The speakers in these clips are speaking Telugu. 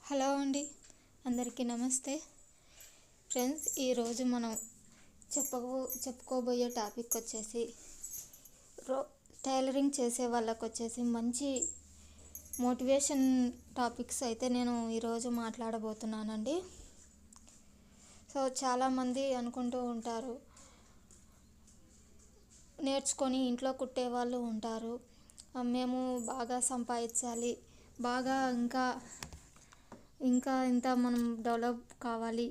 హలో అండి, అందరికీ నమస్తే ఫ్రెండ్స్. ఈరోజు మనం చెప్పుకోబోయే టాపిక్ వచ్చేసి టైలరింగ్ చేసే వాళ్ళకు వచ్చేసి మంచి మోటివేషన్ టాపిక్స్ అయితే నేను ఈరోజు మాట్లాడబోతున్నానండి. సో చాలామంది అనుకుంటూ ఉంటారు, నేర్చుకొని ఇంట్లో కుట్టే వాళ్ళు ఉంటారు, మేము బాగా సంపాదించాలి, బాగా ఇంకా ఇంత మనం డెవలప్ కావాలి,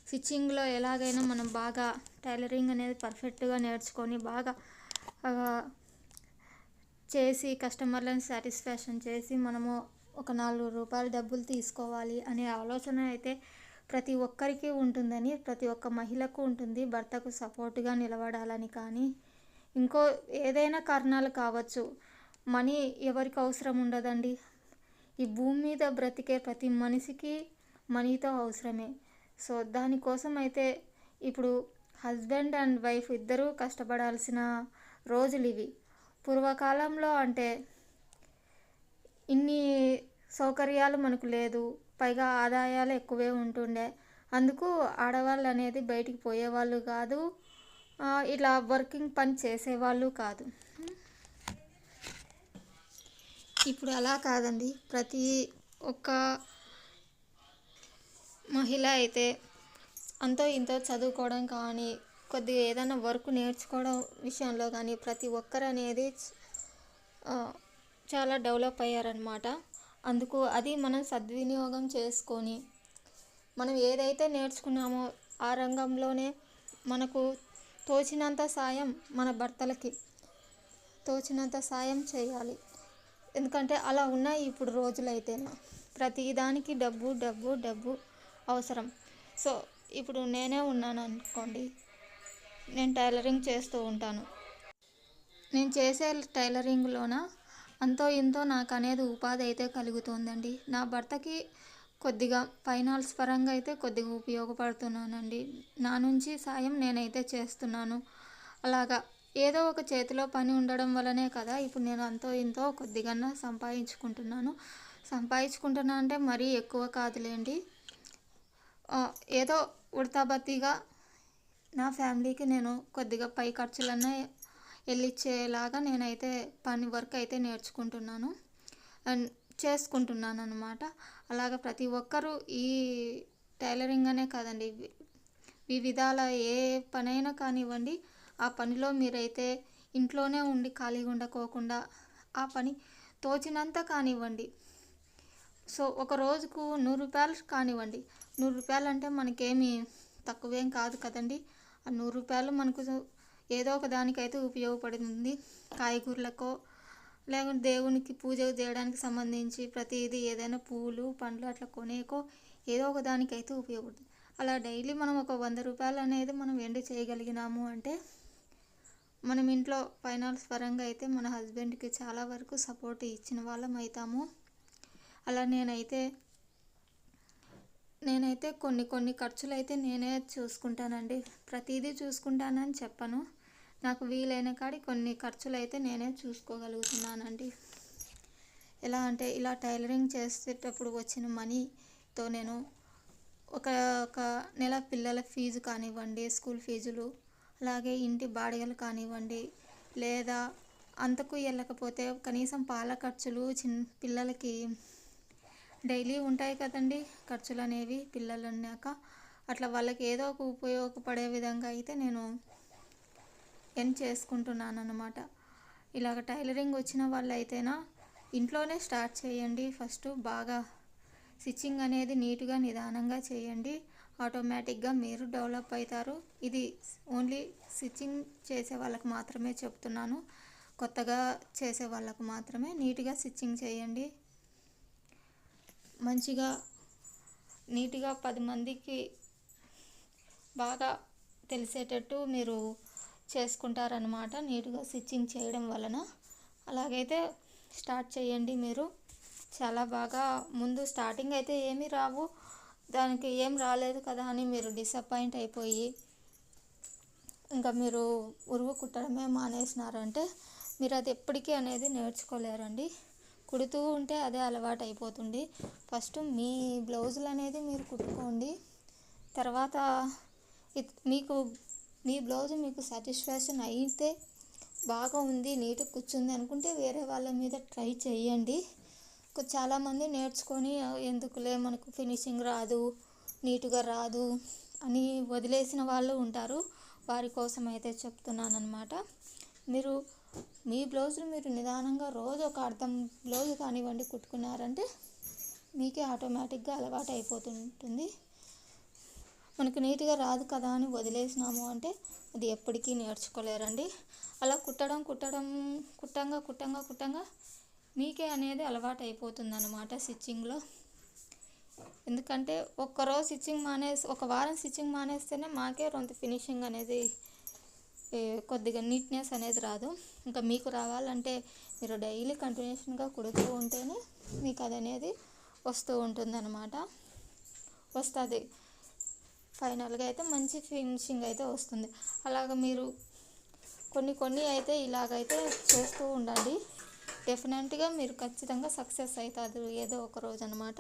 స్టిచ్చింగ్లో ఎలాగైనా మనం బాగా టైలరింగ్ అనేది పర్ఫెక్ట్గా నేర్చుకొని బాగా చేసి కస్టమర్లను సాటిస్ఫాక్షన్ చేసి మనము ఒక 4 రూపాయలు డబ్బులు తీసుకోవాలి అనే ఆలోచన అయితే ప్రతి ఒక్కరికి ఉంటుందని, ప్రతి ఒక్క మహిళకు ఉంటుంది. భర్తకు సపోర్ట్గా నిలబడాలని కానీ ఇంకో ఏదైనా కారణాలు కావచ్చు. మనీ ఎవరికి అవసరం ఉండదండి. ఈ భూమి మీద బ్రతికే ప్రతి మనిషికి మనీతో అవసరమే. సో దానికోసం అయితే ఇప్పుడు హస్బెండ్ అండ్ వైఫ్ ఇద్దరూ కష్టపడాల్సిన రోజులు ఇవి. పూర్వకాలంలో అంటే ఇన్ని సౌకర్యాలు మనకు లేదు, పైగా ఆదాయాలు ఎక్కువే ఉంటుండే. అందుకు ఆడవాళ్ళు అనేది బయటికి పోయేవాళ్ళు కాదు, ఇలా వర్కింగ్ పని చేసేవాళ్ళు కాదు. ఇప్పుడు అలా కాదండి. ప్రతి ఒక్క మహిళ అయితే అంతో ఇంతో చదువుకోవడం కానీ, కొద్దిగా ఏదైనా వర్క్ నేర్చుకోవడం విషయంలో కానీ ప్రతి ఒక్కరు అనేది చాలా డెవలప్ అయ్యారనమాట. అందుకు అది మనం సద్వినియోగం చేసుకొని మనం ఏదైతే నేర్చుకున్నామో ఆ రంగంలోనే మనకు తోచినంత సాయం, మన భర్తలకి తోచినంత సాయం చేయాలి. ఎందుకంటే అలా ఉన్నాయి ఇప్పుడు రోజులైతే. ప్రతి దానికి డబ్బు డబ్బు డబ్బు అవసరం. సో ఇప్పుడు నేనే ఉన్నాను అనుకోండి, నేను టైలరింగ్ చేస్తూ ఉంటాను. నేను చేసే టైలరింగ్లోన అంతో ఇంతో నాకు అనేది ఉపాధి అయితే కలుగుతుందండి. నా భర్తకి కొద్దిగా ఫైనాన్స్ పరంగా అయితే కొద్దిగా ఉపయోగపడుతున్నానండి. నా నుంచి సాయం నేనైతే చేస్తున్నాను. అలాగా ఏదో ఒక చేతిలో పని ఉండడం వల్లనే కదా ఇప్పుడు నేను అంతో ఇంతో కొద్దిగా సంపాదించుకుంటున్నాను అంటే మరీ ఎక్కువ కాదులేండి. ఏదో ఉడతాబత్తిగా నా ఫ్యామిలీకి నేను కొద్దిగా పై ఖర్చులన్నా వెళ్ళిచ్చేలాగా నేనైతే వర్క్ అయితే నేర్చుకుంటున్నాను అండ్ చేసుకుంటున్నాను అన్నమాట. అలాగ ప్రతి ఒక్కరూ ఈ టైలరింగ్ అనే కాదండి, వివిధాల ఏ పనైనా కానివ్వండి, ఆ పనిలో మీరైతే ఇంట్లోనే ఉండి ఖాళీగా ఉండకోకుండా ఆ పని తోచినంత కానివ్వండి. సో ఒక రోజుకు 100 రూపాయలు కానివ్వండి. 100 రూపాయలు అంటే మనకేమి తక్కువేం కాదు కదండి. ఆ 100 రూపాయలు మనకు ఏదో ఒక దానికైతే ఉపయోగపడుతుంది. కాయగూరలకో లేకుంటే దేవునికి పూజ చేయడానికి సంబంధించి ప్రతిదీ ఏదైనా పూలు పండ్లు అట్లా కొనేకో ఏదో ఒక దానికైతే ఉపయోగపడుతుంది. అలా డైలీ మనం ఒక 100 రూపాయలు అనేది మనం ఎండ్ చేయగలిగినాము అంటే మనం ఇంట్లో ఫైనాన్స్ పరంగా అయితే మన హస్బెండ్కి చాలా వరకు సపోర్ట్ ఇచ్చిన వాళ్ళం అవుతాము. అలా నేనైతే కొన్ని ఖర్చులు అయితే నేనే చూసుకుంటానండి. ప్రతిదీ చూసుకుంటానని చెప్పను, నాకు వీలైన కాడి కొన్ని ఖర్చులు అయితే నేనే చూసుకోగలుగుతున్నానండి. ఎలా అంటే ఇలా టైలరింగ్ చేసేటప్పుడు వచ్చిన మనీతో నేను ఒక నెల పిల్లల ఫీజు కానివ్వండి, స్కూల్ ఫీజులు, అలాగే ఇంటి బాడిగలు కానివ్వండి, లేదా అంతకు వెళ్ళకపోతే కనీసం పాల ఖర్చులు, పిల్లలకి డైలీ ఉంటాయి కదండి ఖర్చులు అనేవి పిల్లలు అన్నాక. అట్లా వాళ్ళకి ఏదో ఒక ఉపయోగపడే విధంగా అయితే నేను చేసుకుంటున్నాను అన్నమాట. ఇలాగ టైలరింగ్ వచ్చిన వాళ్ళు అయితేనా ఇంట్లోనే స్టార్ట్ చేయండి. ఫస్ట్ బాగా స్టిచ్చింగ్ అనేది నీట్గా నిదానంగా చేయండి, ఆటోమేటిక్గా మీరు డెవలప్ అవుతారు. ఇది ఓన్లీ స్టిచ్చింగ్ చేసే వాళ్ళకి మాత్రమే చెప్తున్నాను, కొత్తగా చేసే వాళ్ళకు మాత్రమే. నీట్గా స్టిచ్చింగ్ చేయండి, మంచిగా నీట్గా 10 మందికి బాగా తెలిసేటట్టు మీరు చేసుకుంటారనమాట నీట్గా స్టిచ్చింగ్ చేయడం వలన. అలాగైతే స్టార్ట్ చేయండి మీరు. చాలా బాగా ముందు స్టార్టింగ్ అయితే ఏమీ రావు, దానికి ఏం రాలేదు కదా అని మీరు డిసప్పాయింట్ అయిపోయి ఇంకా మీరు ఉరువు కుట్టడమే మానేసినారంటే మీరు అది ఎప్పటికీ అనేది నేర్చుకోలేరండి. కుడుతూ ఉంటే అదే అలవాటు అయిపోతుంది. ఫస్ట్ మీ బ్లౌజులు అనేది మీరు కుట్టుకోండి. తర్వాత మీకు మీ బ్లౌజ్ మీకు సాటిస్ఫాక్షన్ అయితే బాగా ఉంది, నీట్గా కూర్చుంది అనుకుంటే వేరే వాళ్ళ మీద ట్రై చేయండి. చాలామంది నేర్చుకొని ఎందుకులే మనకు ఫినిషింగ్ రాదు, నీట్గా రాదు అని వదిలేసిన వాళ్ళు ఉంటారు. వారి కోసం అయితే చెప్తున్నాను అన్నమాట. మీరు మీ బ్లౌజులు మీరు నిదానంగా రోజు ఒక అర్థం బ్లౌజ్ కానివ్వండి కుట్టుకున్నారంటే మీకే ఆటోమేటిక్గా అలవాటు అయిపోతుంటుంది. మనకు నీట్గా రాదు కదా అని వదిలేసినాము అంటే అది ఎప్పటికీ నేర్చుకోలేరండి. అలా కుట్టంగా మీకే అనేది అలవాటు అయిపోతుంది అన్నమాట స్టిచ్చింగ్లో. ఎందుకంటే ఒక వారం స్టిచ్చింగ్ మానేస్తేనే మాకే కొంత ఫినిషింగ్ అనేది కొద్దిగా నీట్నెస్ అనేది రాదు. ఇంకా మీకు రావాలంటే మీరు డైలీ కంటిన్యూషన్గా కుడుతూ ఉంటేనే మీకు అది అనేది వస్తూ ఉంటుంది అన్నమాట. వస్తుంది, ఫైనల్గా అయితే మంచి ఫినిషింగ్ అయితే వస్తుంది. అలాగ మీరు కొన్ని అయితే ఇలాగైతే చేస్తూ ఉండండి. డెఫినెట్గా మీరు ఖచ్చితంగా సక్సెస్ అవుతారు ఏదో ఒక రోజు అన్నమాట.